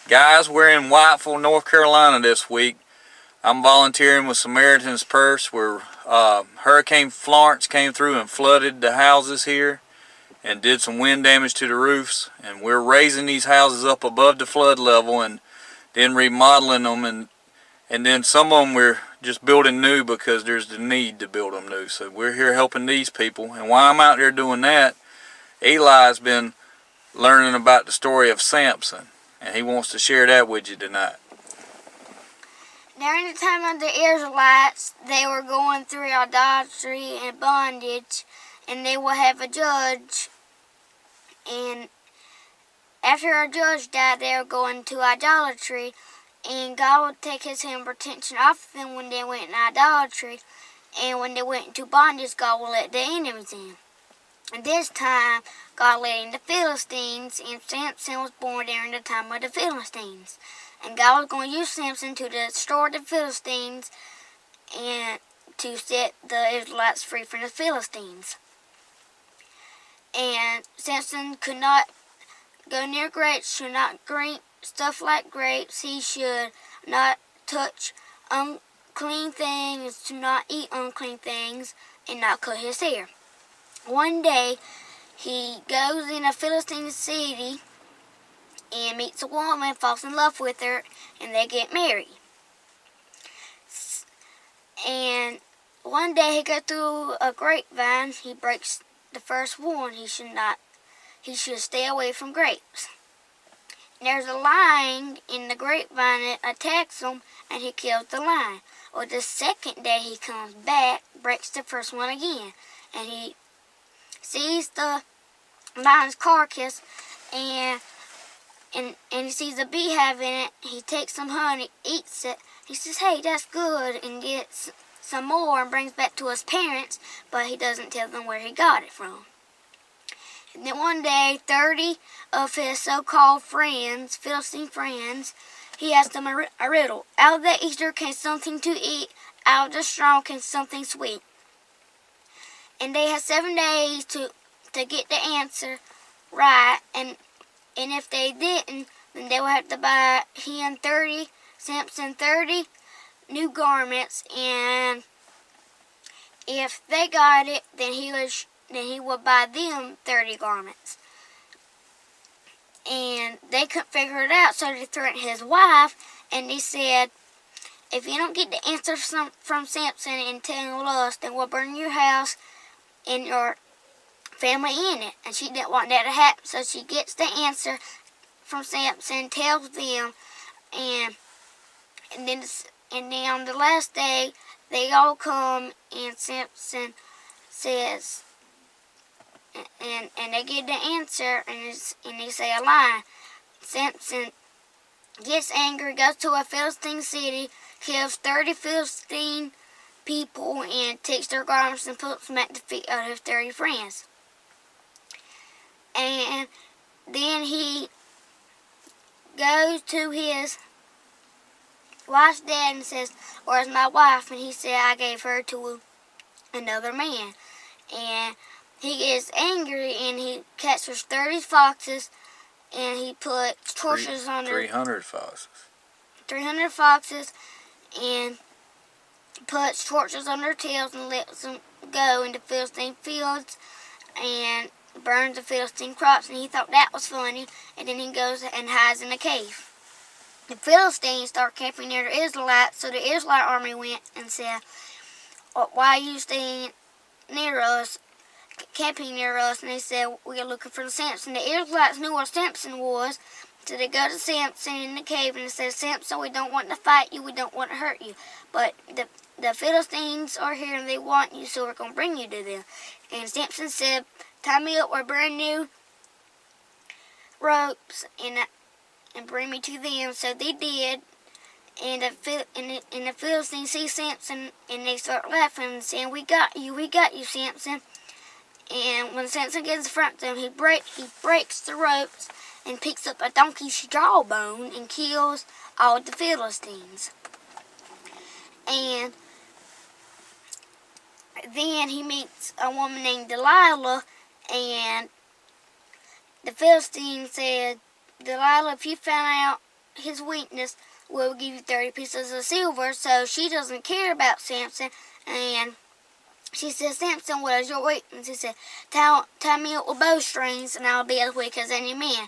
Guys, we're in Whiteville, North Carolina this week. I'm volunteering with Samaritan's Purse where Hurricane Florence came through and flooded the houses here and did some wind damage to the roofs. And we're raising these houses up above the flood level and then remodeling them. And then some of them we're just building new because there's the need to build them new. So we're here helping these people. And while I'm out there doing that, Eli's been learning about the story of Samson. And he wants to share that with you tonight. During the time of the Israelites, they were going through idolatry and bondage, and they will have a judge. And after a judge died, they were going to idolatry, and God would take his hand of protection off of them when they went in idolatry. And when they went into bondage, God would let the enemies in. And this time, God let in the Philistines, and Samson was born during the time of the Philistines. And God was going to use Samson to destroy the Philistines and to set the Israelites free from the Philistines. And Samson could not go near grapes, should not drink stuff like grapes. He should not touch unclean things, to not eat unclean things, and not cut his hair. One day, he goes in a Philistine city and meets a woman, falls in love with her, and they get married. And one day he goes through a grapevine. He breaks the first one. He should stay away from grapes. And there's a lion in the grapevine that attacks him, and he kills the lion. Well, the second day he comes back, breaks the first one again, and he sees the lion's carcass, and he sees a beehive in it. He takes some honey, eats it. He says, "Hey, that's good," and gets some more and brings back to his parents, but he doesn't tell them where he got it from. And then one day, 30 of his so-called friends, Philistine friends, he asked them a riddle. Out of the eater came something to eat. Out of the strong came something sweet. And they had 7 days to get the answer right, and if they didn't, then they would have to buy Samson 30 new garments, and if they got it, then he would buy them 30 garments. And they couldn't figure it out, so they threatened his wife, and they said, "If you don't get the answer from Samson and tell us, then we'll burn your house and your family in it." And she didn't want that to happen, so she gets the answer from Samson, tells them, and then on the last day they all come, and Samson says, and they get the answer, and they say a lie. Samson gets angry, goes to a Philistine city, kills 30 Philistine people, and takes their garments and puts them at the feet of his 30 friends. And then he goes to his wife's dad and says, "Where's my wife?" And he said, "I gave her to another man." And he gets angry, and he catches 30 foxes, and he puts torches on 300 foxes. 300 foxes, and puts torches on their tails and lets them go into Philistine fields and burns the Philistine crops. And he thought that was funny, and then he goes and hides in a cave. The Philistines start camping near the Israelites, so the Israelite army went and said, "Why are you staying near us, camping near us?" And they said, "We are looking for Samson." The Israelites knew where Samson was, so they go to Samson in the cave and they say, "Samson, we don't want to fight you, we don't want to hurt you, but the Philistines are here and they want you, so we're going to bring you to them." And Samson said, "Tie me up with brand new ropes and bring me to them." So they did, and the Philistines see Samson, and they start laughing and saying, we got you, Samson." And when Samson gets in front of them, he breaks the ropes and picks up a donkey's jawbone and kills all the Philistines. And then he meets a woman named Delilah, and the Philistine said, "Delilah, if you found out his weakness, we'll give you 30 pieces of silver. So she doesn't care about Samson, and she says, Samson, what is your weakness? He said, tie me up with bowstrings, and I'll be as weak as any man.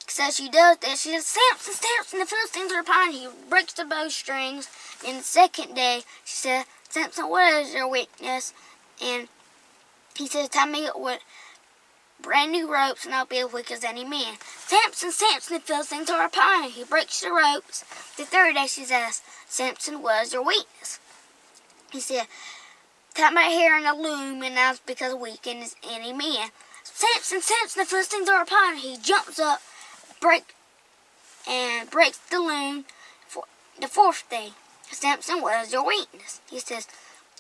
So she does that. She says, Samson, Samson, the Philistines are upon you. He breaks the bowstrings. And the second day, she said, Samson, what is your weakness? And he says, tie me up with brand new ropes, and I'll be as weak as any man. Samson, Samson, the Philistines are upon you. He breaks the ropes. The third day, she says, Samson, what is your weakness? He said, tie my hair in a loom, and I was because weak as any man. Samson, Samson, the Philistines are upon you. He jumps up, breaks the loom. For the fourth day, Samson, what is your weakness? He says,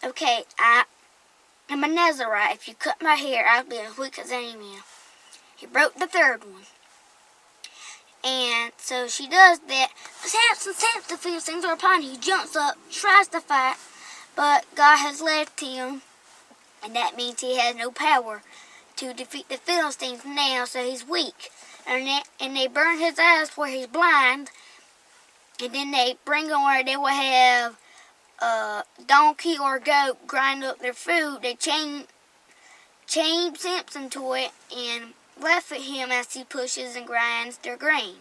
okay, I'm a Nazarite. If you cut my hair, I'll be as weak as any man. He broke the third one. And so she does that. Samson, Samson, the Philistines are upon you. He jumps up, tries to fight, but God has left him, and that means he has no power to defeat the Philistines now, so he's weak. And they burn his eyes where he's blind, and then they bring him where they will have a donkey or goat grind up their food. They chain Samson to it and laugh at him as he pushes and grinds their grain.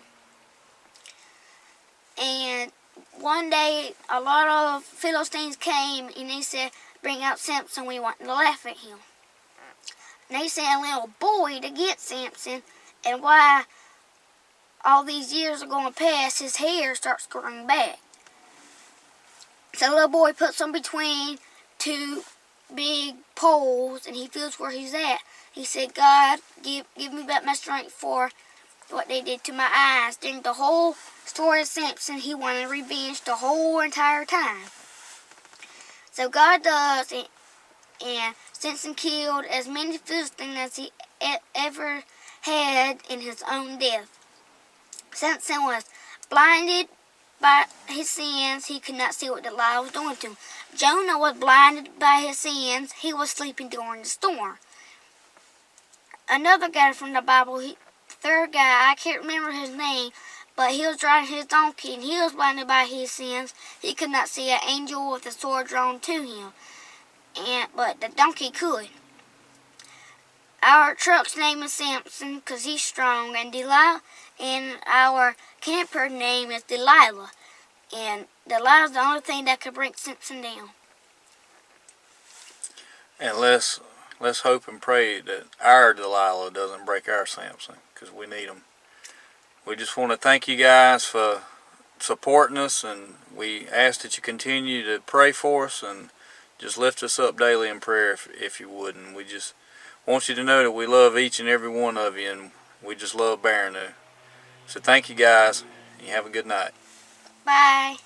And one day, a lot of Philistines came, and they said, bring out Samson, we want to laugh at him. And they sent a little boy to get Samson, and while all these years are going past, his hair starts growing back. So the little boy puts him between two big poles, and he feels where he's at. He said, God, give me back my strength for what they did to my eyes. During the whole story of Samson, he wanted revenge the whole entire time. So God does, and Samson killed as many Philistines as he ever had in his own death. Samson was blinded by his sins. He could not see what Delilah was doing to him. Jonah was blinded by his sins. He was sleeping during the storm. Another guy from the Bible, third guy, I can't remember his name, but he was riding his donkey, and he was blinded by his sins. He could not see an angel with a sword drawn to him, but the donkey could. Our truck's name is Samson because he's strong, and our camper name is Delilah. And Delilah's the only thing that could bring Samson down. And let's hope and pray that our Delilah doesn't break our Samson, because we need them. We just want to thank you guys for supporting us, and we ask that you continue to pray for us and just lift us up daily in prayer if you would. And we just want you to know that we love each and every one of you, and we just love bearing it. So thank you guys, and you have a good night. Bye.